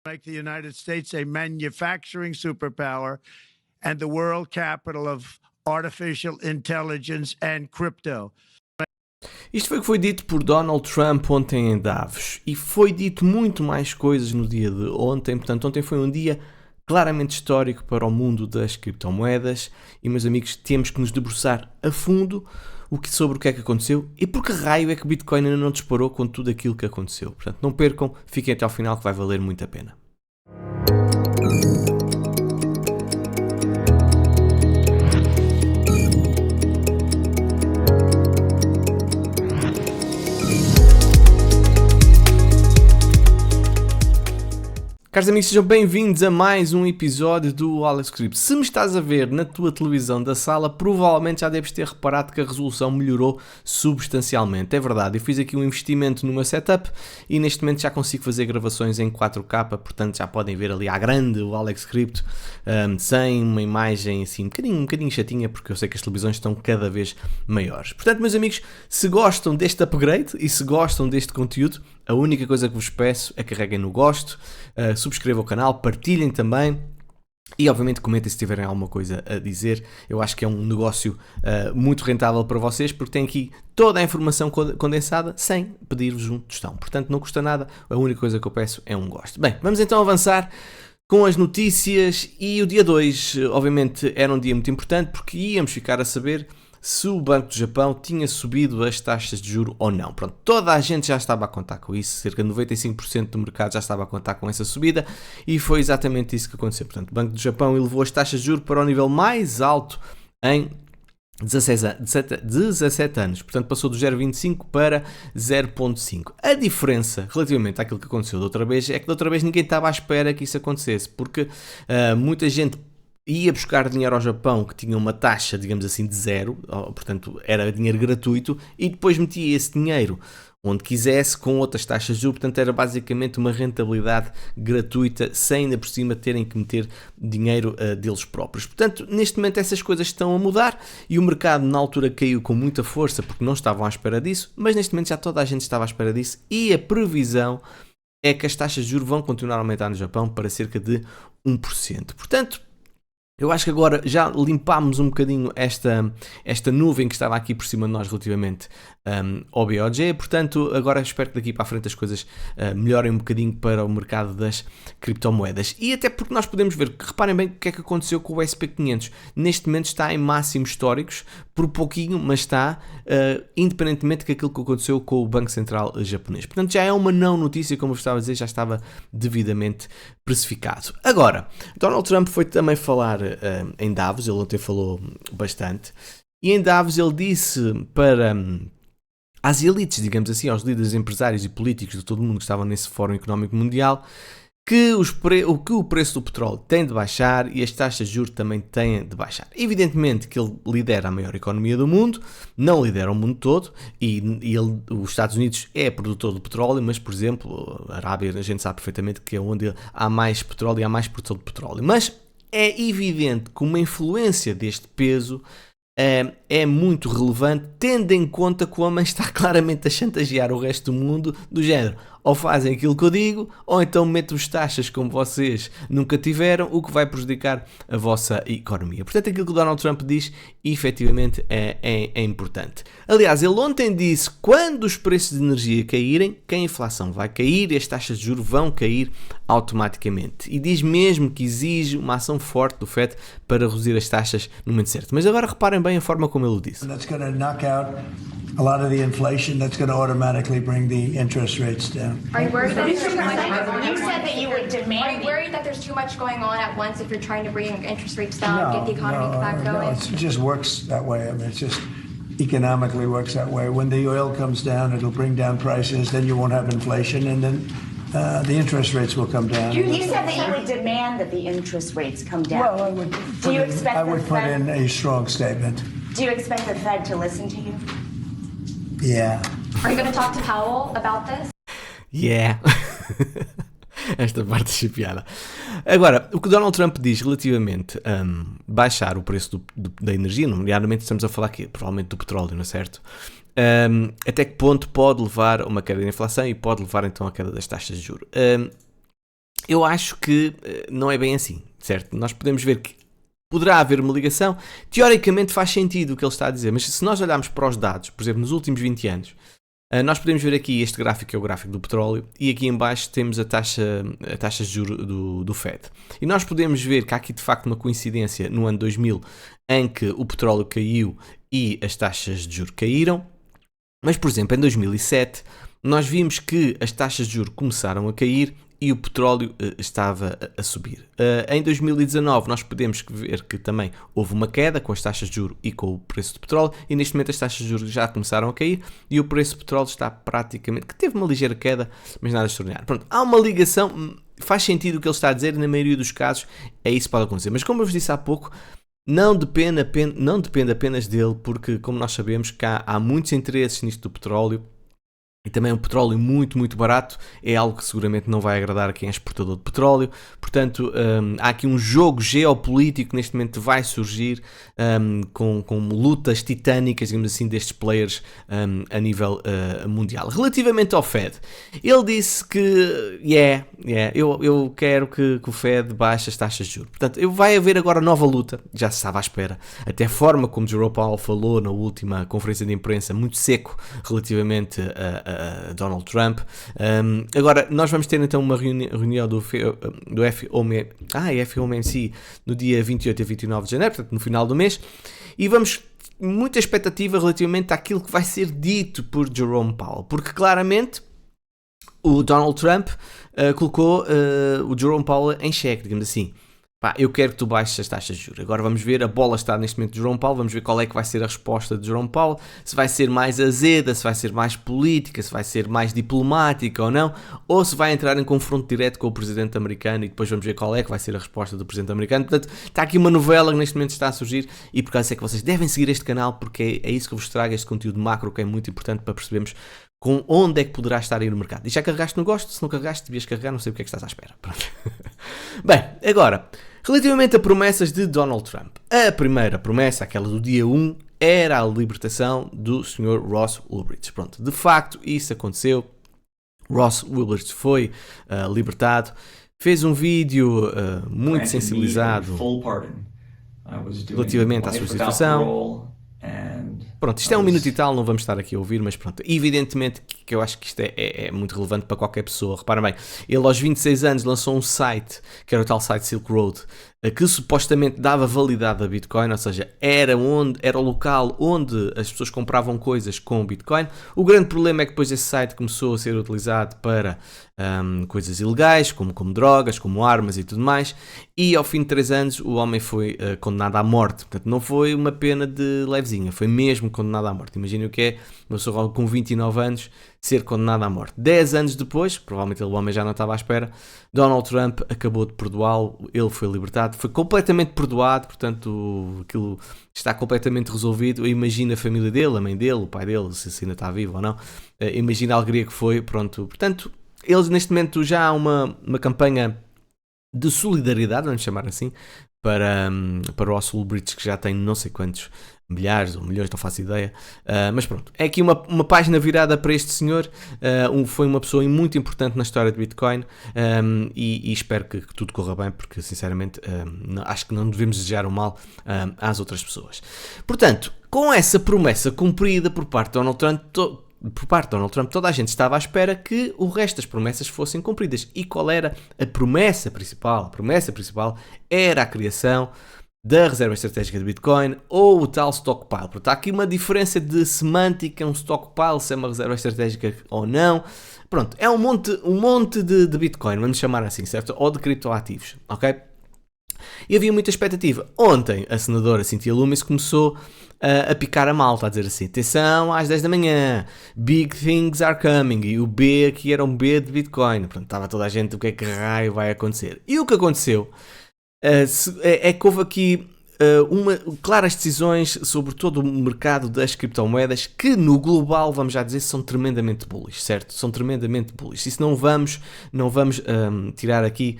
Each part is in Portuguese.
Make the United States a manufacturing superpower and the world capital of artificial intelligence and crypto. Isto foi o que foi dito por Donald Trump ontem em Davos. E foi dito muito mais coisas no dia de ontem. Portanto, ontem foi um dia claramente histórico para o mundo das criptomoedas. E, meus amigos, temos que nos debruçar a fundo sobre o que é que aconteceu e por que raio é que o Bitcoin ainda não disparou com tudo aquilo que aconteceu. Portanto, não percam, fiquem até ao final que vai valer muito a pena. Caros amigos, sejam bem-vindos a mais um episódio do Alex Crypto. Se me estás a ver na tua televisão da sala, provavelmente já deves ter reparado que a resolução melhorou substancialmente. É verdade, eu fiz aqui um investimento no meu setup e neste momento já consigo fazer gravações em 4K, portanto já podem ver ali à grande o Alex Crypto, sem uma imagem assim um bocadinho chatinha, porque eu sei que as televisões estão cada vez maiores. Portanto, meus amigos, se gostam deste upgrade e se gostam deste conteúdo, a única coisa que vos peço é carreguem no gosto, subscrevam o canal, partilhem também e obviamente comentem se tiverem alguma coisa a dizer. Eu acho que é um negócio muito rentável para vocês porque tem aqui toda a informação condensada sem pedir-vos um tostão. Portanto, não custa nada, a única coisa que eu peço é um gosto. Bem, vamos então avançar com as notícias e o dia 2, obviamente, era um dia muito importante porque íamos ficar a saber se o Banco do Japão tinha subido as taxas de juros ou não. Pronto, toda a gente já estava a contar com isso, cerca de 95% do mercado já estava a contar com essa subida e foi exatamente isso que aconteceu. Portanto, o Banco do Japão elevou as taxas de juros para o nível mais alto em 17 anos, portanto passou do 0,25 para 0,5. A diferença relativamente àquilo que aconteceu da outra vez é que da outra vez ninguém estava à espera que isso acontecesse, porque muita gente ia buscar dinheiro ao Japão que tinha uma taxa, digamos assim, de zero, portanto era dinheiro gratuito, e depois metia esse dinheiro onde quisesse com outras taxas de juros, portanto era basicamente uma rentabilidade gratuita, sem ainda por cima terem que meter dinheiro deles próprios. Portanto, neste momento essas coisas estão a mudar e o mercado na altura caiu com muita força porque não estavam à espera disso, mas neste momento já toda a gente estava à espera disso e a previsão é que as taxas de juros vão continuar a aumentar no Japão para cerca de 1%. Portanto, eu acho que agora já limpámos um bocadinho esta nuvem que estava aqui por cima de nós relativamente ao BOJ, portanto agora espero que daqui para a frente as coisas melhorem um bocadinho para o mercado das criptomoedas. E até porque nós podemos ver, reparem bem o que é que aconteceu com o SP500, neste momento está em máximos históricos, por pouquinho, mas está, independentemente daquilo que aconteceu com o Banco Central japonês. Portanto já é uma não notícia, como eu estava a dizer, já estava devidamente precificado. Agora, Donald Trump foi também falar em Davos, ele ontem falou bastante, e em Davos ele disse para as elites, digamos assim, aos líderes empresários e políticos de todo o mundo que estavam nesse Fórum Económico Mundial, que o preço do petróleo tem de baixar e as taxas de juros também têm de baixar. Evidentemente que ele lidera a maior economia do mundo, não lidera o mundo todo, e os Estados Unidos é produtor de petróleo, mas, por exemplo, a Arábia, a gente sabe perfeitamente que é onde há mais petróleo e há mais produção de petróleo. Mas é evidente que uma influência deste peso é muito relevante, tendo em conta que o homem está claramente a chantagear o resto do mundo, do género, ou fazem aquilo que eu digo, ou então meto-vos taxas como vocês nunca tiveram, o que vai prejudicar a vossa economia. Portanto, aquilo que o Donald Trump diz, efetivamente, é importante. Aliás, ele ontem disse, quando os preços de energia caírem, que a inflação vai cair e as taxas de juros vão cair automaticamente. E diz mesmo que exige uma ação forte do FED para reduzir as taxas no momento certo. Mas agora reparem bem a forma como ele o disse. That's going to knock out a lot of the inflation. That's going to automatically bring the interest rates down. Are you worried that there's too much? You said that you would demand. Are you worried that there's too much going on at once if you're trying to bring interest rates down, get the economy back No, going? it just works that way. I mean, it's just economically works that way. When the oil comes down, it'll bring down prices. Then you won't have inflation, and then the interest rates will come down. You said that you would demand that the interest rates come down. Well, I would. Do you expect I would the put Fed? in a strong statement. Do you expect the Fed to listen to you? Yeah. Are you going to talk to Powell about this? Yeah. Esta parte achei piada. Agora, o que Donald Trump diz relativamente a baixar o preço da energia, nomeadamente estamos a falar aqui, provavelmente do petróleo, não é certo? Até que ponto pode levar a uma queda da inflação e pode levar então à queda das taxas de juros. eu acho que não é bem assim, certo? Nós podemos ver que poderá haver uma ligação, teoricamente faz sentido o que ele está a dizer, mas se nós olharmos para os dados, por exemplo, nos últimos 20 anos, nós podemos ver aqui, este gráfico é o gráfico do petróleo, e aqui em baixo temos a taxa de juros do Fed. E nós podemos ver que há aqui de facto uma coincidência no ano 2000, em que o petróleo caiu e as taxas de juros caíram, mas por exemplo em 2007 nós vimos que as taxas de juros começaram a cair e o petróleo estava a subir. Em 2019 nós podemos ver que também houve uma queda com as taxas de juros e com o preço do petróleo, e neste momento as taxas de juros já começaram a cair e o preço do petróleo está praticamente, que teve uma ligeira queda, mas nada extraordinário. Pronto, há uma ligação, faz sentido o que ele está a dizer, e na maioria dos casos é isso que pode acontecer, mas como eu vos disse há pouco, não depende apenas dele, porque como nós sabemos que há muitos interesses nisto do petróleo. E também o petróleo muito, muito barato é algo que seguramente não vai agradar a quem é exportador de petróleo. Portanto, há aqui um jogo geopolítico que neste momento vai surgir com lutas titânicas, digamos assim, destes players a nível mundial. Relativamente ao Fed, ele disse que eu quero que o Fed baixe as taxas de juros. Portanto, vai haver agora nova luta, já se estava à espera. Até a forma como Jerome Powell falou na última conferência de imprensa, muito seco relativamente a Donald Trump. Agora, nós vamos ter então uma reunião do FOMC no dia 28 a 29 de janeiro, portanto no final do mês, e vamos muita expectativa relativamente àquilo que vai ser dito por Jerome Powell, porque claramente o Donald Trump colocou o Jerome Powell em xeque, digamos assim. Pá, eu quero que tu baixes as taxas de juros. Agora vamos ver, a bola está neste momento de Jerome Powell, vamos ver qual é que vai ser a resposta de Jerome Powell, se vai ser mais azeda, se vai ser mais política, se vai ser mais diplomática ou não, ou se vai entrar em confronto direto com o presidente americano, e depois vamos ver qual é que vai ser a resposta do presidente americano. Portanto, está aqui uma novela que neste momento está a surgir, e por causa é que vocês devem seguir este canal, porque é isso que eu vos trago, este conteúdo macro que é muito importante para percebermos com onde é que poderá estar aí no mercado. E já carregaste no gosto? Se não carregaste, devias carregar, não sei o que é que estás à espera. Pronto. Bem, agora, relativamente a promessas de Donald Trump. A primeira promessa, aquela do dia 1, era a libertação do Sr. Ross Ulbricht. Pronto, de facto, isso aconteceu. Ross Ulbricht foi libertado. Fez um vídeo muito sensibilizado relativamente à sua situação. Pronto, isto é 1 minuto e tal, não vamos estar aqui a ouvir, mas pronto, evidentemente que eu acho que isto é muito relevante para qualquer pessoa. Reparem bem, ele aos 26 anos lançou um site, que era o tal site Silk Road, que supostamente dava validade a Bitcoin, ou seja, era o local onde as pessoas compravam coisas com Bitcoin. O grande problema é que depois esse site começou a ser utilizado para coisas ilegais, como drogas, como armas e tudo mais, e ao fim de 3 anos o homem foi condenado à morte. Portanto, não foi uma pena de levezinha, foi mesmo condenado à morte. Imaginem o que é uma pessoa com 29 anos ser condenado à morte. 10 anos depois, provavelmente o homem já não estava à espera, Donald Trump acabou de perdoá-lo, ele foi libertado, foi completamente perdoado, portanto aquilo está completamente resolvido. Imagina a família dele, a mãe dele, o pai dele, se ainda está vivo ou não, imagina a alegria que foi, pronto. Portanto, eles neste momento já há uma campanha de solidariedade, vamos chamar assim, para o Ross Ulbricht, que já tem não sei quantos milhares ou milhões, não faço ideia, mas pronto, é aqui uma página virada para este senhor. Foi uma pessoa muito importante na história de Bitcoin, e espero que tudo corra bem, porque sinceramente acho que não devemos desejar o mal às outras pessoas. Portanto, com essa promessa cumprida por parte de Donald Trump, toda a gente estava à espera que o resto das promessas fossem cumpridas. E qual era a promessa principal? A promessa principal era a criação da reserva estratégica de Bitcoin, ou o tal stockpile. Portanto, há aqui uma diferença de semântica, um stockpile, se é uma reserva estratégica ou não. Pronto, é um monte de Bitcoin, vamos chamar assim, certo? Ou de criptoativos, ok? E havia muita expectativa. Ontem, a senadora Cynthia Lummis começou a picar a malta, a dizer assim: atenção, às 10 da manhã, big things are coming. E o B aqui era um B de Bitcoin. Portanto, estava toda a gente, o que é que raio vai acontecer? E o que aconteceu é que houve aqui claras decisões sobre todo o mercado das criptomoedas, que no global, vamos já dizer, são tremendamente bullish, certo? São tremendamente bullish. Isso não vamos tirar aqui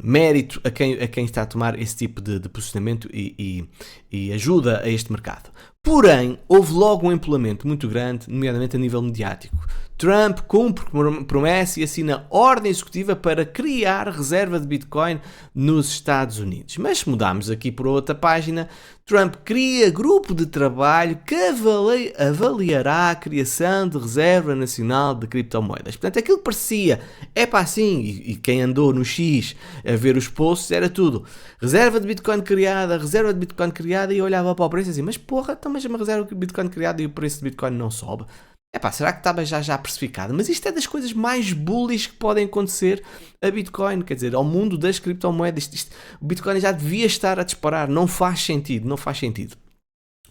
mérito a quem está a tomar esse tipo de posicionamento e ajuda a este mercado. Porém, houve logo um empolamento muito grande, nomeadamente a nível mediático. Trump cumpre promessa e assina ordem executiva para criar reserva de Bitcoin nos Estados Unidos. Mas se mudarmos aqui para outra página, Trump cria grupo de trabalho que avaliará a criação de reserva nacional de criptomoedas. Portanto, aquilo que parecia, assim, e quem andou no X a ver os posts era tudo. Reserva de Bitcoin criada, e olhava para o preço assim, mas porra, então mas uma reserva de Bitcoin criada e o preço de Bitcoin não sobe. Será que estava já precificado? Mas isto é das coisas mais bullish que podem acontecer a Bitcoin, quer dizer, ao mundo das criptomoedas. O Bitcoin já devia estar a disparar, não faz sentido.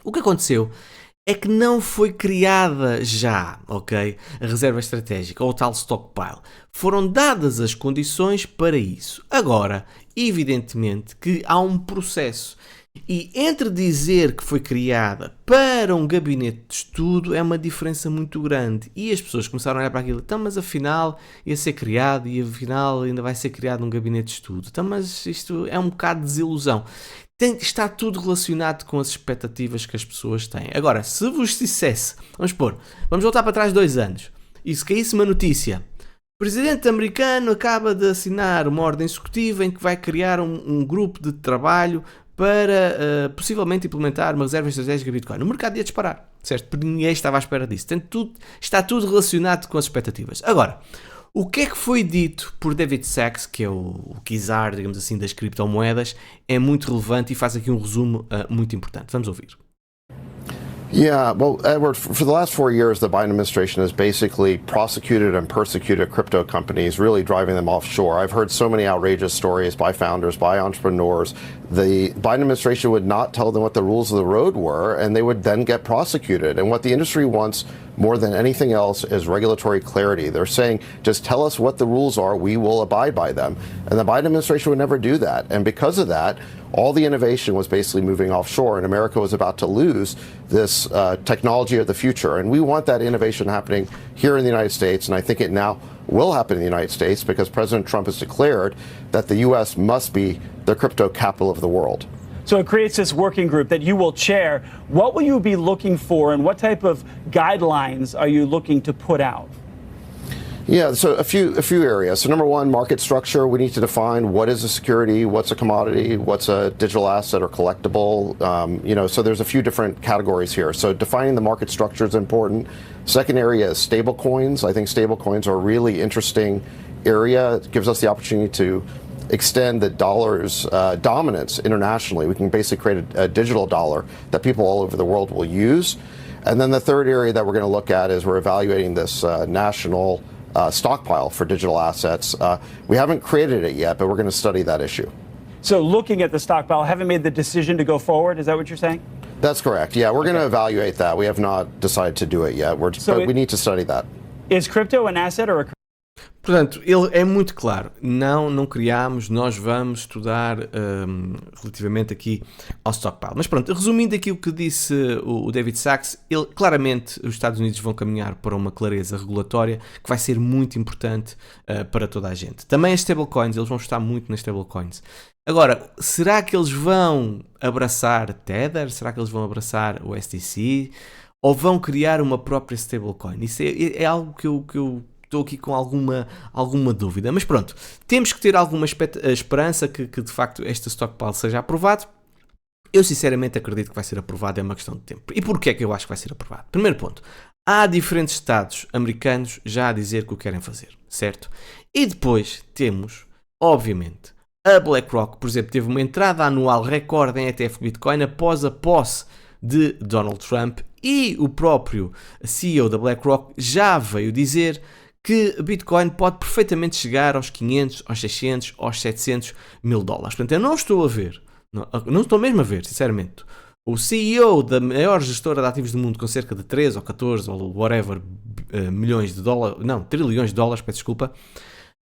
O que aconteceu é que não foi criada já, ok, a reserva estratégica ou o tal stockpile. Foram dadas as condições para isso. Agora, evidentemente que há um processo. E entre dizer que foi criada para um gabinete de estudo é uma diferença muito grande. E as pessoas começaram a olhar para aquilo. Então, mas afinal ia ser criado e afinal ainda vai ser criado um gabinete de estudo. Então, mas isto é um bocado de desilusão. Está tudo relacionado com as expectativas que as pessoas têm. Agora, se vos dissesse, vamos voltar para trás 2 anos. E se caísse uma notícia, o presidente americano acaba de assinar uma ordem executiva em que vai criar um grupo de trabalho para possivelmente implementar uma reserva estratégica de Bitcoin. O mercado ia disparar, certo? Porque ninguém estava à espera disso. Está tudo relacionado com as expectativas. Agora, o que é que foi dito por David Sacks, que é o czar, digamos assim, das criptomoedas, é muito relevante e faz aqui um resumo muito importante. Vamos ouvir. Yeah, well, Edward, for the last 4 years, the Biden administration has basically prosecuted and persecuted crypto companies, really driving them offshore. I've heard so many outrageous stories by founders, by entrepreneurs. The Biden administration would not tell them what the rules of the road were, and they would then get prosecuted. And what the industry wants more than anything else is regulatory clarity. They're saying, just tell us what the rules are, we will abide by them. And the Biden administration would never do that. And because of that, all the innovation was basically moving offshore, and America was about to lose this technology of the future. And we want that innovation happening here in the United States, and I think it now will happen in the United States because President Trump has declared that the U.S. must be the crypto capital of the world. So it creates this working group that you will chair. What will you be looking for, and what type of guidelines are you looking to put out? Yeah, so a few areas. So number one, market structure. We need to define what is a security, what's a commodity, what's a digital asset or collectible. So there's a few different categories here. So defining the market structure is important. Second area is stable coins. I think stable coins are a really interesting area. It gives us the opportunity to extend the dollar's dominance internationally. We can basically create a digital dollar that people all over the world will use. And then the third area that we're going to look at is we're evaluating this national stockpile for digital assets. We haven't created it yet, but we're going to study that issue. So looking at the stockpile, haven't made the decision to go forward? Is that what you're saying? That's correct. Yeah, we're going to evaluate that. We have not decided to do it yet. But we need to study that. Is crypto an asset or a... Portanto, ele é muito claro. Não criámos, nós vamos estudar relativamente aqui ao stockpile. Mas pronto, resumindo aqui o que disse o David Sacks, claramente os Estados Unidos vão caminhar para uma clareza regulatória que vai ser muito importante para toda a gente. Também as stablecoins, eles vão estar muito nas stablecoins. Agora, será que eles vão abraçar Tether? Será que eles vão abraçar o STC? Ou vão criar uma própria stablecoin? Isso é algo que eu estou aqui com alguma dúvida, mas pronto, temos que ter alguma esperança que de facto este stockpile seja aprovado. Eu sinceramente acredito que vai ser aprovado, é uma questão de tempo. E porquê é que eu acho que vai ser aprovado? Primeiro ponto, há diferentes estados americanos já a dizer que o querem fazer, certo? E depois temos, obviamente, a BlackRock, por exemplo, teve uma entrada anual recorde em ETF Bitcoin após a posse de Donald Trump, e o próprio CEO da BlackRock já veio dizer que Bitcoin pode perfeitamente chegar aos 500, aos 600, aos 700 mil dólares. Portanto, eu não estou mesmo a ver, sinceramente, o CEO da maior gestora de ativos do mundo com cerca de 13 ou 14 ou whatever trilhões de dólares, peço desculpa,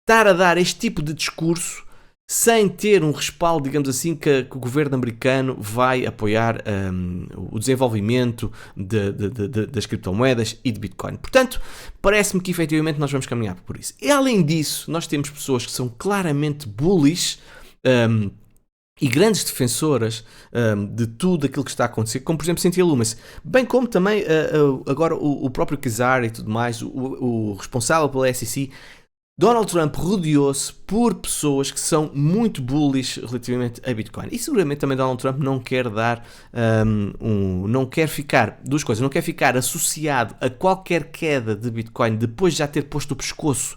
estar a dar este tipo de discurso sem ter um respaldo, digamos assim, que o governo americano vai apoiar o desenvolvimento das criptomoedas e de Bitcoin. Portanto, parece-me que efetivamente nós vamos caminhar por isso. E além disso, nós temos pessoas que são claramente bullish e grandes defensoras de tudo aquilo que está a acontecer, como por exemplo Cynthia Lummis, bem como também agora o próprio Kizar e tudo mais, o responsável pela SEC. Donald Trump rodeou-se por pessoas que são muito bullish relativamente a Bitcoin. E seguramente também Donald Trump não quer dar, não quer ficar, duas coisas, não quer ficar associado a qualquer queda de Bitcoin depois de já ter posto o pescoço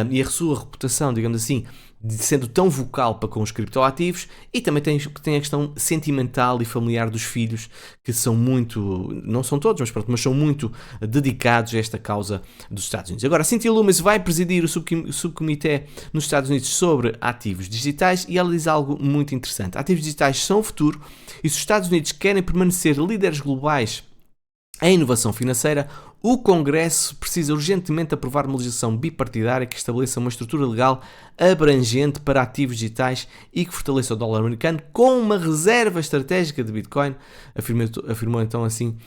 e a sua reputação, digamos assim, sendo tão vocal para com os criptoativos, e também tem a questão sentimental e familiar dos filhos, que são muito, não são todos, mas pronto, mas são muito dedicados a esta causa dos Estados Unidos. Agora, Cynthia Lummis vai presidir o subcomitê nos Estados Unidos sobre ativos digitais e ela diz algo muito interessante. Ativos digitais são o futuro e se os Estados Unidos querem permanecer líderes globais em inovação financeira, o Congresso precisa urgentemente aprovar uma legislação bipartidária que estabeleça uma estrutura legal abrangente para ativos digitais e que fortaleça o dólar americano com uma reserva estratégica de Bitcoin, afirmou então assim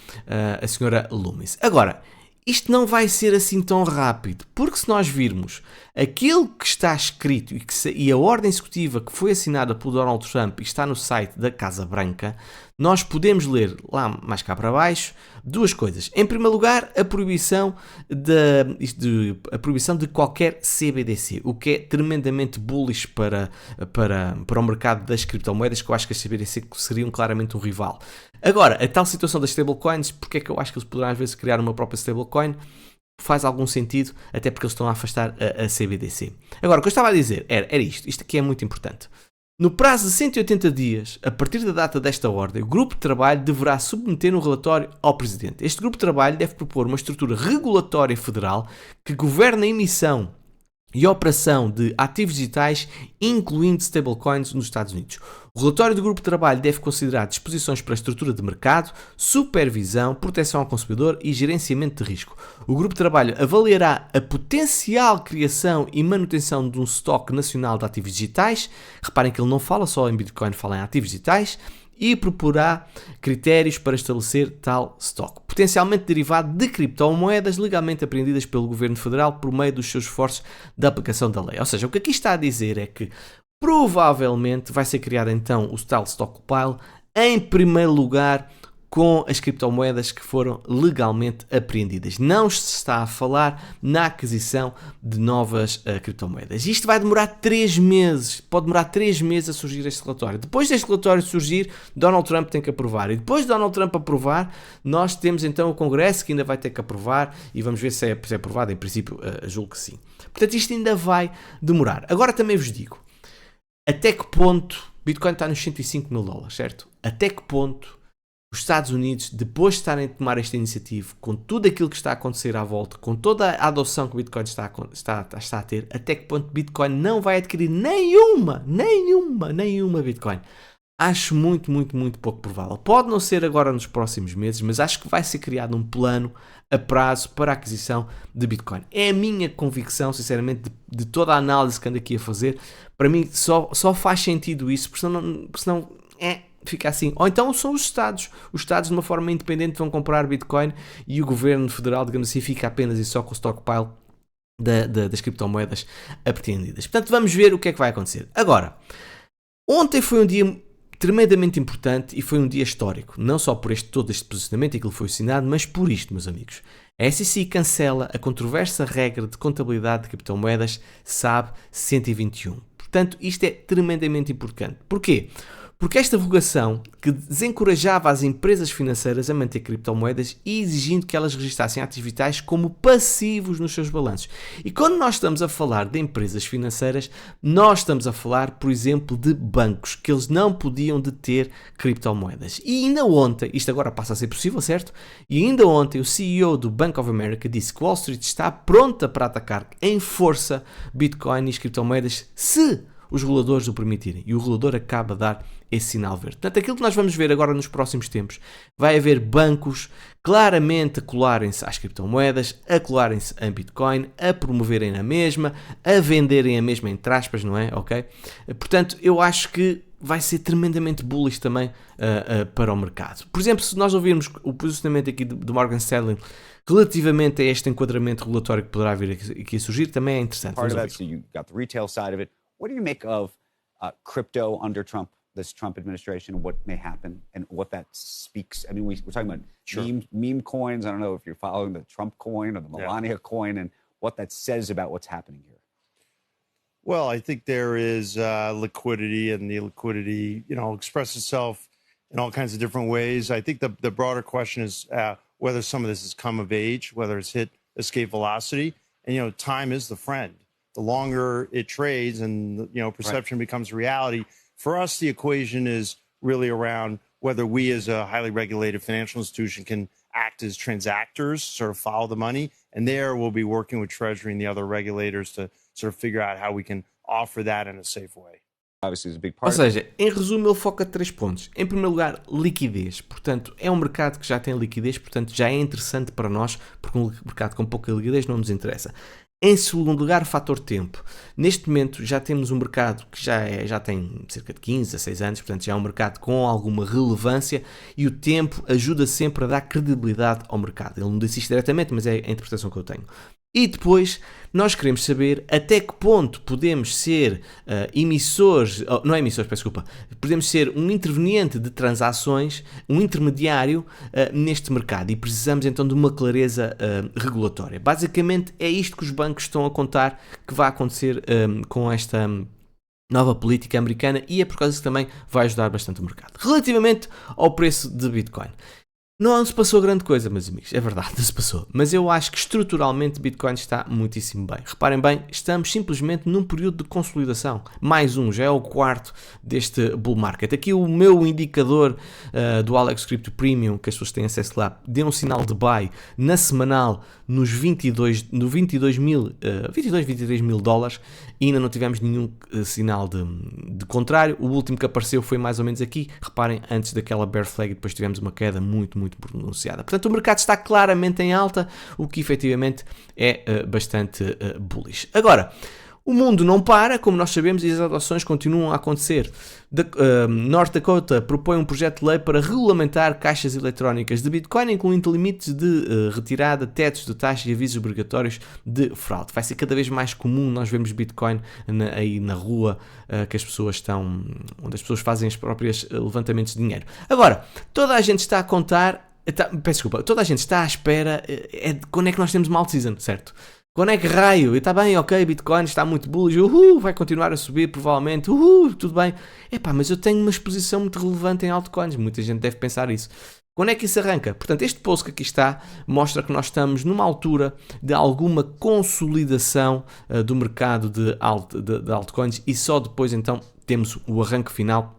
a senhora Lummis. Agora, isto não vai ser assim tão rápido, porque se nós virmos aquilo que está escrito e a ordem executiva que foi assinada por Donald Trump e está no site da Casa Branca, nós podemos ler lá mais cá para baixo duas coisas. Em primeiro lugar, a proibição de qualquer CBDC, o que é tremendamente bullish para o mercado das criptomoedas, que eu acho que as CBDC seriam claramente um rival. Agora, a tal situação das stablecoins, porque é que eu acho que eles poderão às vezes criar uma própria stablecoin? Faz algum sentido, até porque eles estão a afastar a CBDC. Agora, o que eu estava a dizer era isto aqui é muito importante. No prazo de 180 dias, a partir da data desta ordem, o grupo de trabalho deverá submeter um relatório ao Presidente. Este grupo de trabalho deve propor uma estrutura regulatória federal que governe a emissão e a operação de ativos digitais, incluindo stablecoins nos Estados Unidos. O relatório do grupo de trabalho deve considerar disposições para a estrutura de mercado, supervisão, proteção ao consumidor e gerenciamento de risco. O grupo de trabalho avaliará a potencial criação e manutenção de um estoque nacional de ativos digitais. Reparem que ele não fala só em Bitcoin, fala em ativos digitais. E proporá critérios para estabelecer tal estoque, potencialmente derivado de criptomoedas legalmente apreendidas pelo Governo Federal por meio dos seus esforços de aplicação da lei. Ou seja, o que aqui está a dizer é que provavelmente vai ser criado então o tal stockpile em primeiro lugar com as criptomoedas que foram legalmente apreendidas. Não se está a falar na aquisição de novas criptomoedas. Isto vai demorar 3 meses. Pode demorar 3 meses a surgir este relatório. Depois deste relatório surgir, Donald Trump tem que aprovar. E depois de Donald Trump aprovar, nós temos então o Congresso que ainda vai ter que aprovar e vamos ver se é aprovado. Em princípio, julgo que sim. Portanto, isto ainda vai demorar. Agora também vos digo, até que ponto Bitcoin está nos $105.000, certo? Até que ponto os Estados Unidos, depois de estarem a tomar esta iniciativa, com tudo aquilo que está a acontecer à volta, com toda a adoção que o Bitcoin está a ter, até que ponto Bitcoin não vai adquirir nenhuma Bitcoin? Acho muito pouco provável. Pode não ser agora nos próximos meses, mas acho que vai ser criado um plano a prazo para a aquisição de Bitcoin. É a minha convicção, sinceramente, de toda a análise que ando aqui a fazer. Para mim só faz sentido isso, porque senão fica assim. Ou então são os Estados. Os Estados, de uma forma independente, vão comprar Bitcoin e o Governo Federal, digamos assim, fica apenas e só com o stockpile das criptomoedas apreendidas. Portanto, vamos ver o que é que vai acontecer. Agora, ontem foi um dia tremendamente importante e foi um dia histórico. Não só por todo este posicionamento e aquilo que foi assinado, mas por isto, meus amigos. A SEC cancela a controversa regra de contabilidade de criptomoedas SAB 121. Portanto, isto é tremendamente importante. Porquê? Porque esta revogação que desencorajava as empresas financeiras a manter criptomoedas e exigindo que elas registrassem ativos digitais como passivos nos seus balanços. E quando nós estamos a falar de empresas financeiras, nós estamos a falar, por exemplo, de bancos, que eles não podiam deter criptomoedas. E ainda ontem, isto agora passa a ser possível, certo? E ainda ontem o CEO do Bank of America disse que Wall Street está pronta para atacar em força Bitcoin e as criptomoedas se os reguladores o permitirem. E o regulador acaba de dar esse sinal verde. Portanto, aquilo que nós vamos ver agora nos próximos tempos, vai haver bancos claramente a colarem-se às criptomoedas, a colarem-se a Bitcoin, a promoverem na mesma, a venderem a mesma, entre aspas, não é? Ok? Portanto, eu acho que vai ser tremendamente bullish também para o mercado. Por exemplo, se nós ouvirmos o posicionamento aqui do Morgan Stanley relativamente a este enquadramento regulatório que poderá vir aqui a surgir, também é interessante. Part of that, so you got the retail side of it. What do you make of crypto under Trump this Trump administration and what may happen and what that speaks? I mean, we're talking about meme coins. I don't know if you're following the Trump coin or the Melania coin and what that says about what's happening here. Well, I think there is liquidity, and the liquidity, expresses itself in all kinds of different ways. I think the broader question is whether some of this has come of age, whether it's hit escape velocity. And, time is the friend. The longer it trades and, perception becomes reality. For us, the equation is really around whether we as a highly regulated financial institution can act as transactors, sort of follow the money. And there we'll be working with Treasury and the other regulators to sort of figure out how we can offer that in a safe way. Obviously, it's a big Ou part. seja, em resumo, ele foca 3 pontos. Em primeiro lugar, liquidez. Portanto, é um mercado que já tem liquidez, portanto, já é interessante para nós, porque um mercado com pouca liquidez não nos interessa. Em segundo lugar, o fator tempo. Neste momento já temos um mercado que já tem cerca de 15 a 6 anos, portanto já é um mercado com alguma relevância e o tempo ajuda sempre a dar credibilidade ao mercado. Ele não disse isto diretamente, mas é a interpretação que eu tenho. E depois, nós queremos saber até que ponto podemos ser podemos ser um interveniente de transações, um intermediário neste mercado e precisamos então de uma clareza regulatória. Basicamente é isto que os bancos estão a contar que vai acontecer com esta nova política americana e é por causa que também vai ajudar bastante o mercado. Relativamente ao preço de Bitcoin. Não se passou grande coisa, meus amigos, é verdade, não se passou. Mas eu acho que estruturalmente Bitcoin está muitíssimo bem. Reparem bem, estamos simplesmente num período de consolidação. Mais um, já é o quarto deste bull market. Aqui o meu indicador do Alex Crypto Premium, que as pessoas têm acesso lá, deu um sinal de buy na semanal nos 23 mil dólares e ainda não tivemos nenhum sinal de contrário. O último que apareceu foi mais ou menos aqui. Reparem, antes daquela bear flag, depois tivemos uma queda muito pronunciada. Portanto, o mercado está claramente em alta, o que efetivamente é bastante bullish. Agora, o mundo não para, como nós sabemos, e as adoções continuam a acontecer. North Dakota propõe um projeto de lei para regulamentar caixas eletrónicas de Bitcoin, incluindo limites de retirada, tetos de taxa e avisos obrigatórios de fraude. Vai ser cada vez mais comum nós vermos Bitcoin aí na rua, que as pessoas estão, onde as pessoas fazem os próprios levantamentos de dinheiro. Agora, toda a gente está a contar, toda a gente está à espera de quando é que nós temos uma alt-season, certo? Quando é que raio? E está bem, ok, Bitcoin está muito bullish, vai continuar a subir provavelmente, tudo bem. Mas eu tenho uma exposição muito relevante em altcoins, muita gente deve pensar isso. Quando é que isso arranca? Portanto, este post que aqui está mostra que nós estamos numa altura de alguma consolidação do mercado de altcoins e só depois então temos o arranque final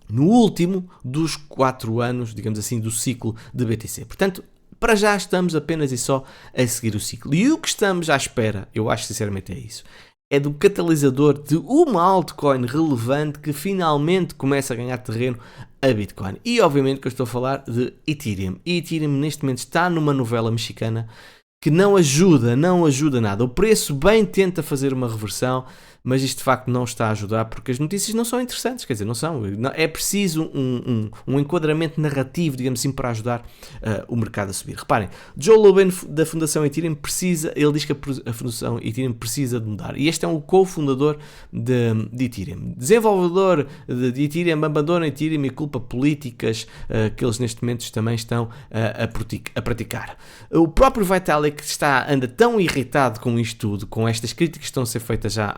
no último dos 4 anos, digamos assim, do ciclo de BTC. Portanto, para já estamos apenas e só a seguir o ciclo. E o que estamos à espera, eu acho sinceramente é isso, é do catalisador de uma altcoin relevante que finalmente começa a ganhar terreno a Bitcoin. E obviamente que eu estou a falar de Ethereum. E Ethereum neste momento está numa novela mexicana que não ajuda nada. O preço bem tenta fazer uma reversão, mas isto de facto não está a ajudar porque as notícias não são interessantes, quer dizer, não são. É preciso um enquadramento narrativo, digamos assim, para ajudar o mercado a subir. Reparem, Joe Lubin da Fundação Ethereum ele diz que a Fundação Ethereum precisa de mudar. E este é um co-fundador de Ethereum. Desenvolvedor de Ethereum abandona Ethereum e culpa políticas que eles neste momento também estão a praticar. O próprio Vitalik anda tão irritado com isto tudo, com estas críticas que estão a ser feitas já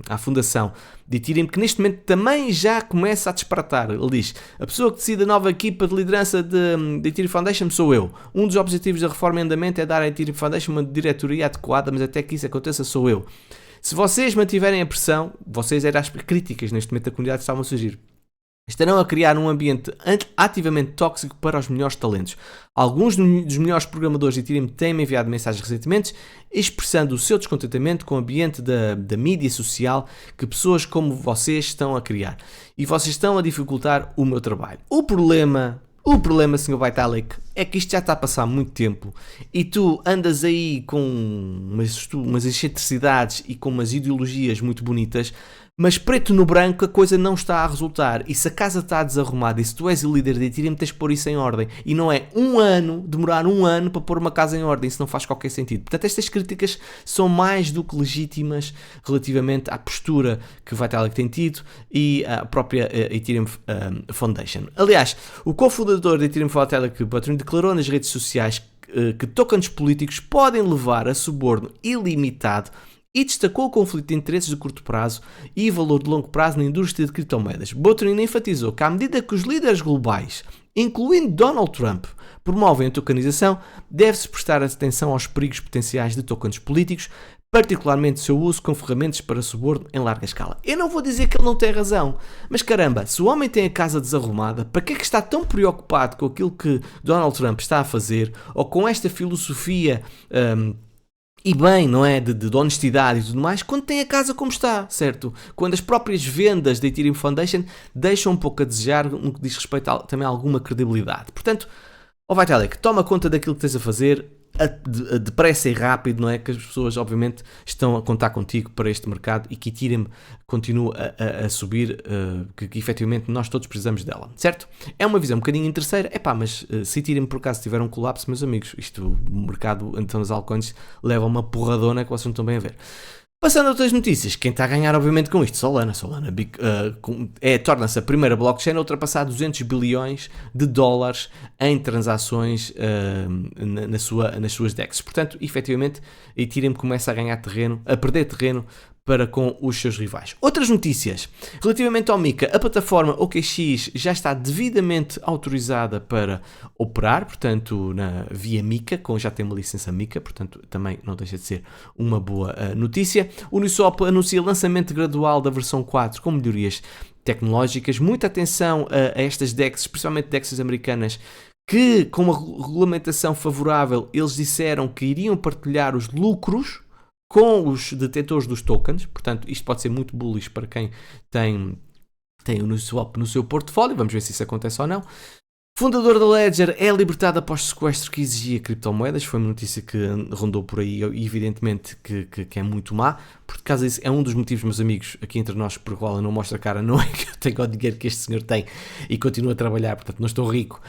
à fundação de Ethereum, que neste momento também já começa a disparatar. Ele diz: a pessoa que decide a nova equipa de liderança de Ethereum Foundation sou eu. Um dos objetivos da reforma em andamento é dar à Ethereum Foundation uma diretoria adequada, mas até que isso aconteça sou eu. Se vocês mantiverem a pressão, vocês eram as críticas neste momento da comunidade estavam a surgir, estarão a criar um ambiente ativamente tóxico para os melhores talentos. Alguns dos melhores programadores de Ethereum têm-me enviado mensagens recentemente expressando o seu descontentamento com o ambiente da mídia social que pessoas como vocês estão a criar. E vocês estão a dificultar o meu trabalho. O problema, Sr. Vitalik, é que isto já está a passar muito tempo e tu andas aí com umas excentricidades e com umas ideologias muito bonitas, Mas preto no branco a coisa não está a resultar. E se a casa está desarrumada e se tu és o líder de Ethereum, tens de pôr isso em ordem. E não é demorar um ano para pôr uma casa em ordem. Isso não faz qualquer sentido. Portanto, estas críticas são mais do que legítimas relativamente à postura que o Vitalik tem tido e à própria Ethereum Foundation. Aliás, o cofundador da Ethereum, Vitalik Buterin, declarou nas redes sociais que tokens políticos podem levar a suborno ilimitado e destacou o conflito de interesses de curto prazo e valor de longo prazo na indústria de criptomoedas. Buterin enfatizou que à medida que os líderes globais, incluindo Donald Trump, promovem a tokenização, deve-se prestar atenção aos perigos potenciais de tokens políticos, particularmente o seu uso com ferramentas para suborno em larga escala. Eu não vou dizer que ele não tem razão, mas caramba, se o homem tem a casa desarrumada, para que é que está tão preocupado com aquilo que Donald Trump está a fazer, ou com esta filosofia e bem, não é, de honestidade e tudo mais, quando tem a casa como está, certo? Quando as próprias vendas da Ethereum Foundation deixam um pouco a desejar no que diz respeito também a alguma credibilidade. Portanto, Vitalik, toma conta daquilo que tens a fazer, depressa e rápido, não é? Que as pessoas obviamente estão a contar contigo para este mercado e que Ethereum continua a subir, que efetivamente nós todos precisamos dela, certo? É uma visão um bocadinho interesseira, mas se Ethereum por acaso tiver um colapso, meus amigos, o mercado então das altcoins leva uma porradona que vocês não estão bem a ver. Passando a outras notícias, quem está a ganhar obviamente com isto? Solana torna-se a primeira blockchain a ultrapassar 200 bilhões de dólares em transações nas suas DEXs. Portanto, efetivamente, a Ethereum começa a ganhar terreno, a perder terreno para com os seus rivais. Outras notícias. Relativamente ao MiCA, a plataforma OKX já está devidamente autorizada para operar, portanto, via MiCA, já tem uma licença MiCA, portanto, também não deixa de ser uma boa notícia. O Uniswap anuncia lançamento gradual da versão 4 com melhorias tecnológicas. Muita atenção a estas DEXs, especialmente DEXs americanas, que com uma regulamentação favorável, eles disseram que iriam partilhar os lucros com os detentores dos tokens, portanto isto pode ser muito bullish para quem tem o Uniswap no seu portfólio, vamos ver se isso acontece ou não. Fundador da Ledger é libertado após sequestro que exigia criptomoedas, foi uma notícia que rondou por aí e evidentemente que é muito má, por causa disso é um dos motivos, meus amigos, aqui entre nós, por qual eu não mostro a cara, não é que eu tenho o dinheiro que este senhor tem e continuo a trabalhar, portanto não estou rico,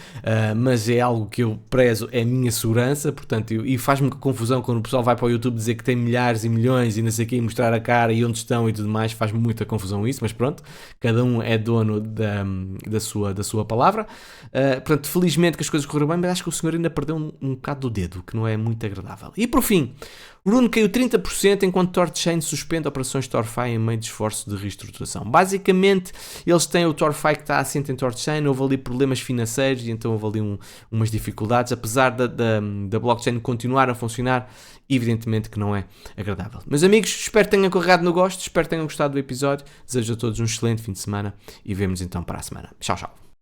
mas é algo que eu prezo, é a minha segurança, portanto, e faz-me confusão quando o pessoal vai para o YouTube dizer que tem milhares e milhões e não sei o quê, e mostrar a cara e onde estão e tudo mais, faz-me muita confusão isso, mas pronto, cada um é dono da sua palavra. Portanto, felizmente que as coisas correram bem, mas acho que o senhor ainda perdeu um bocado do dedo, que não é muito agradável. E por fim, Rune caiu 30% enquanto TorChain suspende operações TorFi em meio de esforço de reestruturação. Basicamente, eles têm o TorFi que está assente em TorChain, houve ali problemas financeiros e então houve ali umas dificuldades, apesar da blockchain continuar a funcionar, evidentemente que não é agradável. Meus amigos, espero que tenham corrido no gosto, espero que tenham gostado do episódio, desejo a todos um excelente fim de semana e vemo-nos então para a semana. Tchau, tchau.